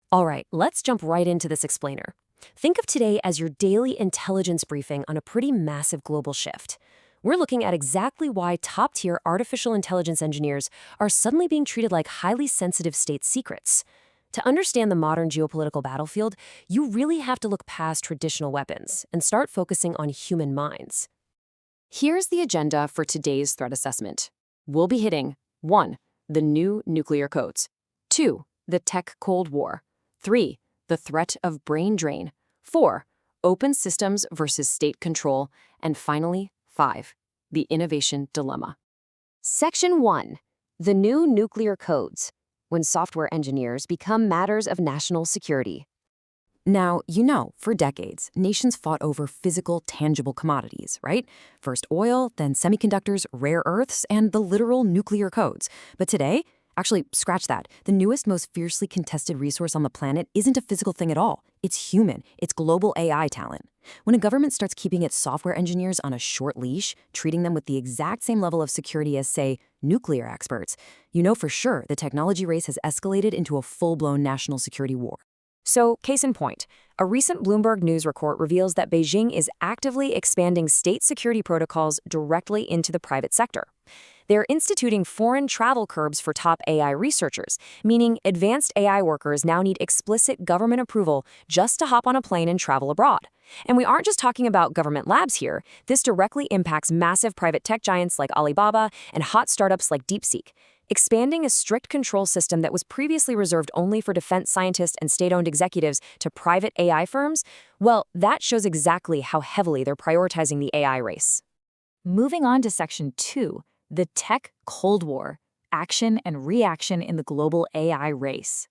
All right, let's jump right into this explainer. Think of today as your daily intelligence briefing on a pretty massive global shift. We're looking at exactly why top tier artificial intelligence engineers are suddenly being treated like highly sensitive state secrets. To understand the modern geopolitical battlefield, you really have to look past traditional weapons and start focusing on human minds. Here's the agenda for today's threat assessment. We'll be hitting 1. The new nuclear codes. 2. The tech Cold War. 3. The threat of brain drain. 4. Open systems versus state control. And finally, 5. The innovation dilemma. Section 1. The new nuclear codes. When software engineers become matters of national security. Now, for decades, nations fought over physical, tangible commodities, right? First oil, then semiconductors, rare earths, and the literal nuclear codes. But today, actually, scratch that. The newest, most fiercely contested resource on the planet isn't a physical thing at all. It's human. It's global AI talent. When a government starts keeping its software engineers on a short leash, treating them with the exact same level of security as, say, nuclear experts, you know for sure the technology race has escalated into a full-blown national security war. So, case in point, a recent Bloomberg News report reveals that Beijing is actively expanding state security protocols directly into the private sector. They're instituting foreign travel curbs for top AI researchers, meaning advanced AI workers now need explicit government approval just to hop on a plane and travel abroad. And we aren't just talking about government labs here. This directly impacts massive private tech giants like Alibaba and hot startups like DeepSeek. Expanding a strict control system that was previously reserved only for defense scientists and state-owned executives to private AI firms, well, that shows exactly how heavily they're prioritizing the AI race. Moving on to Section 2, the tech Cold War, action and reaction in the global AI race.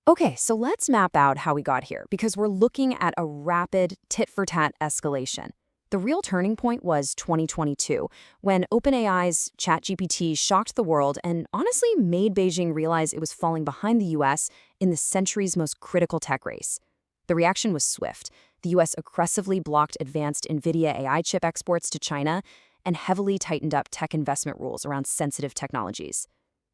Okay, so let's map out how we got here, because we're looking at a rapid tit-for-tat escalation. The real turning point was 2022, when OpenAI's ChatGPT shocked the world and honestly made Beijing realize it was falling behind the US in the century's most critical tech race. The reaction was swift. The US aggressively blocked advanced NVIDIA AI chip exports to China and heavily tightened up tech investment rules around sensitive technologies.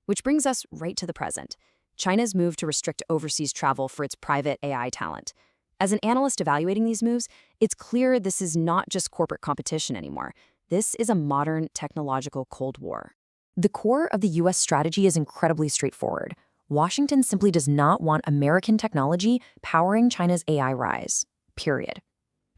Which brings us right to the present. China's move to restrict overseas travel for its private AI talent. As an analyst evaluating these moves, it's clear this is not just corporate competition anymore. This is a modern technological Cold War. The core of the U.S. strategy is incredibly straightforward. Washington simply does not want American technology powering China's AI rise. Period.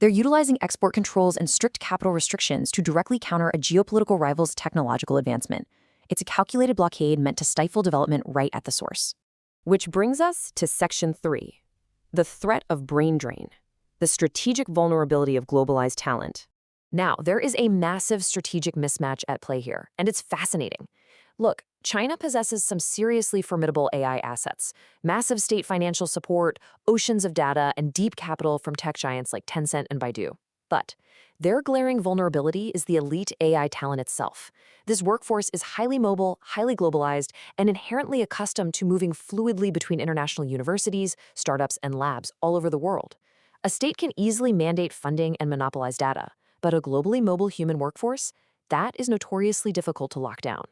They're utilizing export controls and strict capital restrictions to directly counter a geopolitical rival's technological advancement. It's a calculated blockade meant to stifle development right at the source. Which brings us to Section 3. The threat of brain drain, the strategic vulnerability of globalized talent. Now, there is a massive strategic mismatch at play here, and it's fascinating. Look, China possesses some seriously formidable AI assets, massive state financial support, oceans of data, and deep capital from tech giants like Tencent and Baidu. But their glaring vulnerability is the elite AI talent itself. This workforce is highly mobile, highly globalized, and inherently accustomed to moving fluidly between international universities, startups, and labs all over the world. A state can easily mandate funding and monopolize data, but a globally mobile human workforce, that is notoriously difficult to lock down.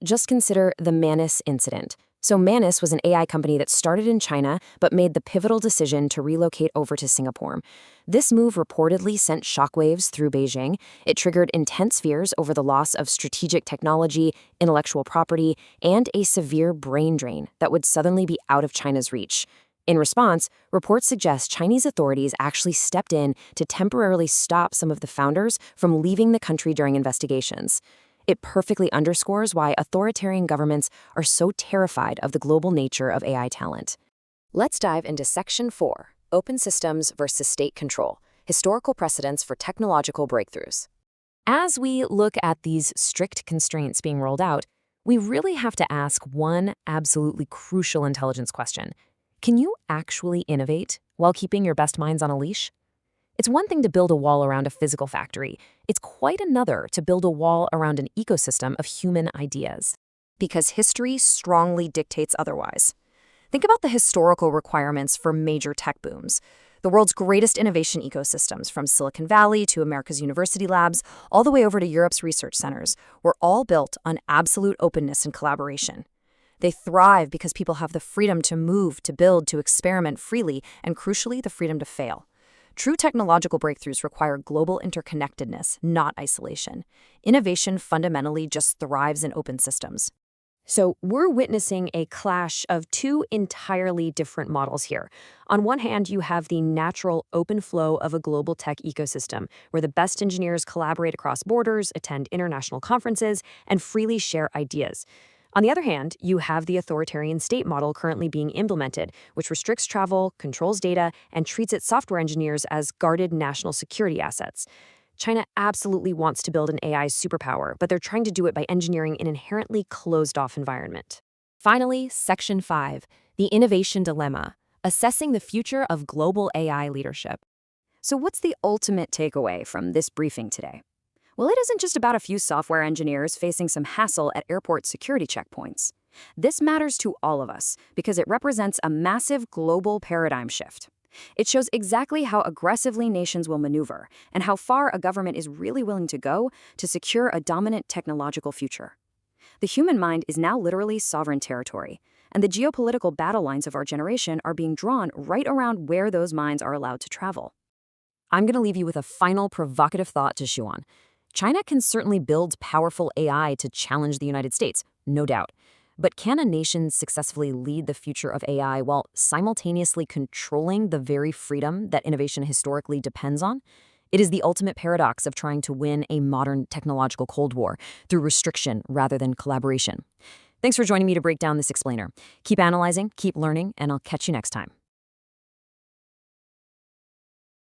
Just consider the Manus incident. So Manus was an AI company that started in China but made the pivotal decision to relocate over to Singapore. This move reportedly sent shockwaves through Beijing. It triggered intense fears over the loss of strategic technology, intellectual property, and a severe brain drain that would suddenly be out of China's reach. In response, reports suggest Chinese authorities actually stepped in to temporarily stop some of the founders from leaving the country during investigations. It perfectly underscores why authoritarian governments are so terrified of the global nature of AI talent. Let's dive into Section 4, Open Systems versus State Control, Historical Precedents for Technological Breakthroughs. As we look at these strict constraints being rolled out, we really have to ask one absolutely crucial intelligence question. Can you actually innovate while keeping your best minds on a leash? It's one thing to build a wall around a physical factory. It's quite another to build a wall around an ecosystem of human ideas. Because history strongly dictates otherwise. Think about the historical requirements for major tech booms. The world's greatest innovation ecosystems, from Silicon Valley to America's university labs, all the way over to Europe's research centers, were all built on absolute openness and collaboration. They thrive because people have the freedom to move, to build, to experiment freely, and crucially, the freedom to fail. True technological breakthroughs require global interconnectedness, not isolation. Innovation fundamentally just thrives in open systems. So we're witnessing a clash of two entirely different models here. On one hand, you have the natural open flow of a global tech ecosystem, where the best engineers collaborate across borders, attend international conferences, and freely share ideas. On the other hand, you have the authoritarian state model currently being implemented, which restricts travel, controls data, and treats its software engineers as guarded national security assets. China absolutely wants to build an AI superpower, but they're trying to do it by engineering an inherently closed-off environment. Finally, Section 5, the innovation dilemma, assessing the future of global AI leadership. So what's the ultimate takeaway from this briefing today? Well, it isn't just about a few software engineers facing some hassle at airport security checkpoints. This matters to all of us because it represents a massive global paradigm shift. It shows exactly how aggressively nations will maneuver and how far a government is really willing to go to secure a dominant technological future. The human mind is now literally sovereign territory, and the geopolitical battle lines of our generation are being drawn right around where those minds are allowed to travel. I'm going to leave you with a final provocative thought to chew on. China can certainly build powerful AI to challenge the United States, no doubt. But can a nation successfully lead the future of AI while simultaneously controlling the very freedom that innovation historically depends on? It is the ultimate paradox of trying to win a modern technological Cold War through restriction rather than collaboration. Thanks for joining me to break down this explainer. Keep analyzing, keep learning, and I'll catch you next time.